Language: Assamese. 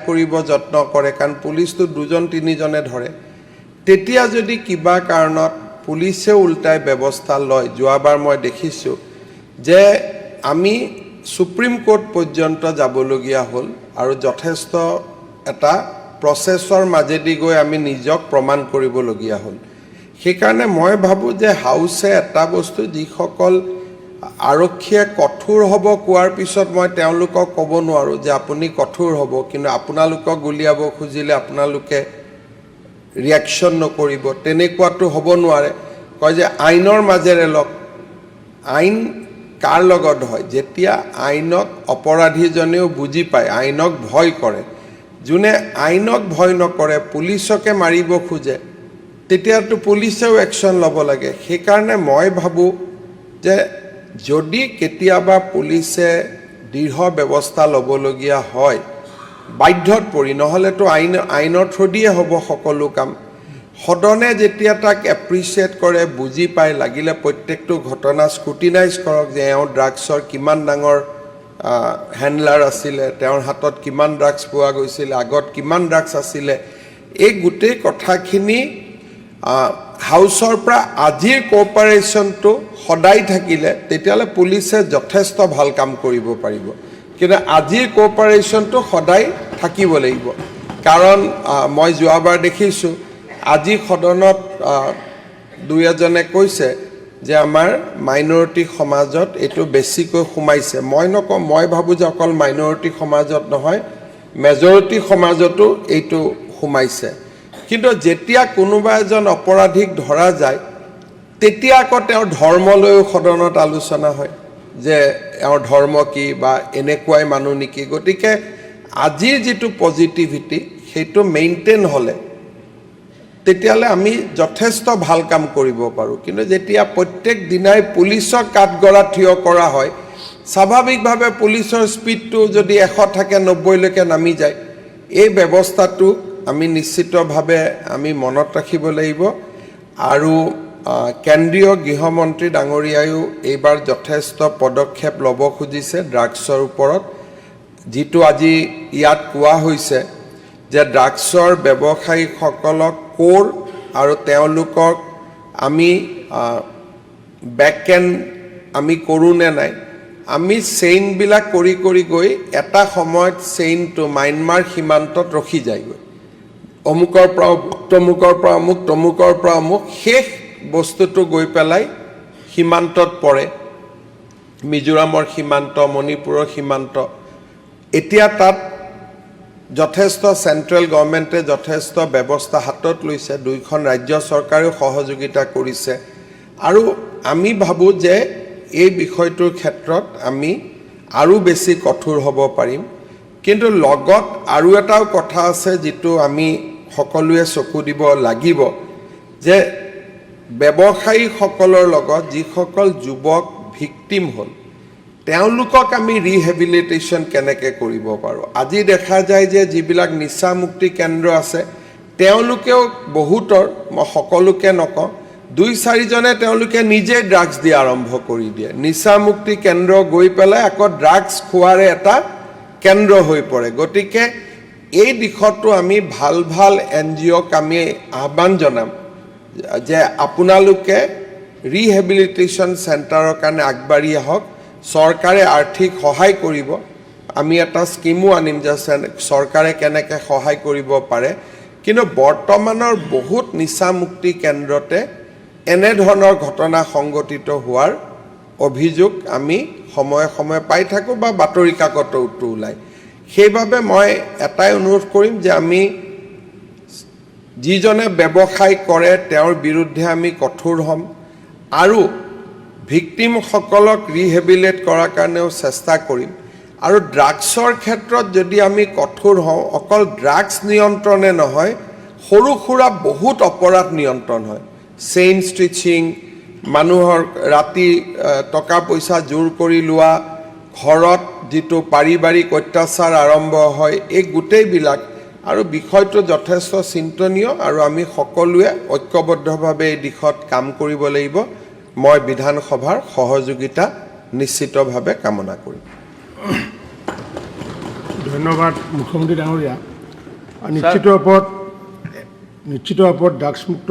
কৰিব যত্ন কৰে কাৰণ পুলিচটো দুজন তিনিজনে ধৰে তেতিয়া যদি কিবা কাৰণত পুলিচে উল্টাই ব্যৱস্থা লয় যোৱাবাৰ মই দেখিছোঁ যে আমি সুপ্ৰিম কোৰ্ট পৰ্যন্ত যাবলগীয়া হ'ল আৰু যথেষ্ট এটা প্ৰচেছৰ মাজেদি গৈ আমি নিজক প্ৰমাণ কৰিবলগীয়া হ'ল সেইকাৰণে মই ভাবোঁ যে হাউছে এটা বস্তু যিসকল আৰক্ষীয়ে কঠোৰ হ'ব কোৱাৰ পিছত মই তেওঁলোকক ক'ব নোৱাৰোঁ যে আপুনি কঠোৰ হ'ব কিন্তু আপোনালোকক গুলিয়াব খুজিলে আপোনালোকে ৰিয়েকশ্যন নকৰিব তেনেকুৱাটো হ'ব নোৱাৰে কয় যে আইনৰ মাজেৰে লওক আইন কাৰ লগত হয় যেতিয়া আইনক অপৰাধীজনেও বুজি পায় আইনক ভয় কৰে যোনে আইনক ভয় নকৰে পুলিচকে মাৰিব খোজে তেতিয়াতো পুলিচেও একশ্যন ল'ব লাগে সেইকাৰণে মই ভাবোঁ যে যদি কেতিয়াবা পুলিচে দৃঢ় ব্যৱস্থা ল'বলগীয়া হয় বাধ্যত পৰি নহ'লেতো আইনৰ থ্ৰুদিয়ে হ'ব সকলো কাম সদনে যেতিয়া তাক এপ্ৰিচিয়েট কৰে বুজি পায় লাগিলে প্ৰত্যেকটো ঘটনা স্ক্ৰুটিনাইজ কৰক যে এওঁ ড্ৰাগছৰ কিমান ডাঙৰ হেণ্ডলাৰ আছিলে তেওঁৰ হাতত কিমান ড্ৰাগছ পোৱা গৈছিলে আগত কিমান ড্ৰাগছ আছিলে এই গোটেই কথাখিনি হাউচৰ পৰা আজিৰ কোঅপাৰেশ্যনটো সদায় থাকিলে তেতিয়াহ'লে পুলিচে যথেষ্ট ভাল কাম কৰিব পাৰিব কিন্তু আজিৰ কোঅপাৰেশ্যনটো সদায় থাকিব লাগিব কাৰণ মই যোৱাবাৰ দেখিছোঁ আজি সদনত দুই এজনে কৈছে যে আমাৰ মাইনৰিটি সমাজত এইটো বেছিকৈ সোমাইছে মই নকওঁ মই ভাবোঁ যে অকল মাইনৰিটি সমাজত নহয় মেজৰিটি সমাজতো এইটো সোমাইছে কিন্তু যেতিয়া কোনোবা এজন অপৰাধীক ধৰা যায় তেতিয়া আকৌ তেওঁৰ ধৰ্মলৈও সদনত আলোচনা হয় যে এওঁৰ ধৰ্ম কি বা এনেকুৱাই মানুহ নেকি গতিকে আজিৰ যিটো পজিটিভিটি সেইটো মেইনটেইন হ'লে তেতিয়াহ'লে আমি যথেষ্ট ভাল কাম কৰিব পাৰোঁ কিন্তু যেতিয়া প্ৰত্যেক দিনাই পুলিচক কাঠগড়াত থিয় কৰা হয় স্বাভাৱিকভাৱে পুলিচৰ স্পীডটো যদি 100 থাকে 90লৈকে নামি যায় এই ব্যৱস্থাটো আমি নিশ্চিতভাৱে আমি মনত ৰাখিব লাগিব আৰু কেন্দ্ৰীয় গৃহমন্ত্ৰী ডাঙৰীয়ায়ো এইবাৰ যথেষ্ট পদক্ষেপ ল'ব খুজিছে ড্ৰাগছৰ ওপৰত যিটো আজি ইয়াত কোৱা হৈছে যে ড্ৰাগছৰ ব্যৱসায়ীসকলক কোৰ আৰু তেওঁলোকক আমি বেকএণ্ড আমি কৰোঁ নে নাই আমি চেইনবিলাক কৰি কৰি গৈ এটা সময়ত চেইনটো ম্যানমাৰ সীমান্তত ৰখি যায়গৈ অমুকৰ পৰা তমুকৰ পৰা অমুক তমুকৰ পৰা অমুক শেষ বস্তুটো গৈ পেলাই সীমান্তত পৰে মিজোৰামৰ সীমান্ত মণিপুৰৰ সীমান্ত এতিয়া তাত যথেষ্ট চেণ্ট্ৰেল গভৰ্ণমেণ্টে যথেষ্ট ব্যৱস্থা হাতত লৈছে দুইখন ৰাজ্য চৰকাৰেও সহযোগিতা কৰিছে আৰু আমি ভাবোঁ যে এই বিষয়টোৰ ক্ষেত্ৰত আমি আৰু বেছি কঠোৰ হ'ব পাৰিম কিন্তু লগত আৰু এটাও কথা আছে যিটো আমি সকলোৱে চকু দিব লাগিব যে ব্যৱসায়ীসকলৰ লগত যিসকল যুৱক ভিক্টিম হ'ল তেওঁলোকক আমি ৰিহেবিলিটেশ্যন কেনেকৈ কৰিব পাৰোঁ আজি দেখা যায় যে যিবিলাক নিচামুক্তি কেন্দ্ৰ আছে তেওঁলোকেও বহুতৰ মই সকলোকে নকওঁ 2-4জনে তেওঁলোকে নিজে ড্ৰাগছ দিয়া আৰম্ভ কৰি দিয়ে নিচামুক্তি কেন্দ্ৰ গৈ পেলাই আকৌ ড্ৰাগছ খোৱাৰে এটা কেন্দ্ৰ হৈ পৰে গতিকে এই দিশতো আমি ভাল ভাল NGOক আমি আহ্বান জনাম যে আপোনালোকে ৰিহেবিলিটেশ্যন চেণ্টাৰৰ কাৰণে আগবাঢ়ি আহক চৰকাৰে আৰ্থিক সহায় কৰিব আমি এটা স্কিমো আনিম যে চৰকাৰে কেনেকৈ সহায় কৰিব পাৰে কিন্তু বৰ্তমানৰ বহুত নিচামুক্তি কেন্দ্ৰতে এনেধৰণৰ ঘটনা সংঘটিত হোৱাৰ অভিযোগ আমি সময়ে সময়ে পাই থাকোঁ বা বাতৰি কাকততো ওলায় সেইবাবে মই এটাই অনুৰোধ কৰিম যে আমি যিজনে ব্যৱসায় কৰে তেওঁৰ বিৰুদ্ধে আমি কঠোৰ হ'ম আৰু ভিক্টিমসকলক ৰিহেবিলেট কৰাৰ কাৰণেও চেষ্টা কৰিম আৰু ড্ৰাগছৰ ক্ষেত্ৰত যদি আমি কঠোৰ হওঁ অকল ড্ৰাগছ নিয়ন্ত্ৰণে নহয় সৰু সুৰা বহুত অপৰাধ নিয়ন্ত্ৰণ হয় চেইন ষ্টিচিং মানুহৰ ৰাতি টকা পইচা জোৰ কৰি লোৱা ঘৰত যিটো পাৰিবাৰিক অত্যাচাৰ আৰম্ভ হয় এই গোটেইবিলাক আৰু বিষয়টো যথেষ্ট চিন্তনীয় আৰু আমি সকলোৱে ঐক্যবদ্ধভাৱে এই দিশত কাম কৰিব লাগিব মই বিধানসভাৰ সহযোগিতা নিশ্চিতভাৱে কামনা কৰিম ধন্যবাদ মুখ্যমন্ত্ৰী ডাঙৰীয়া নিশ্চিত ওপৰত ড্ৰাগছমুক্ত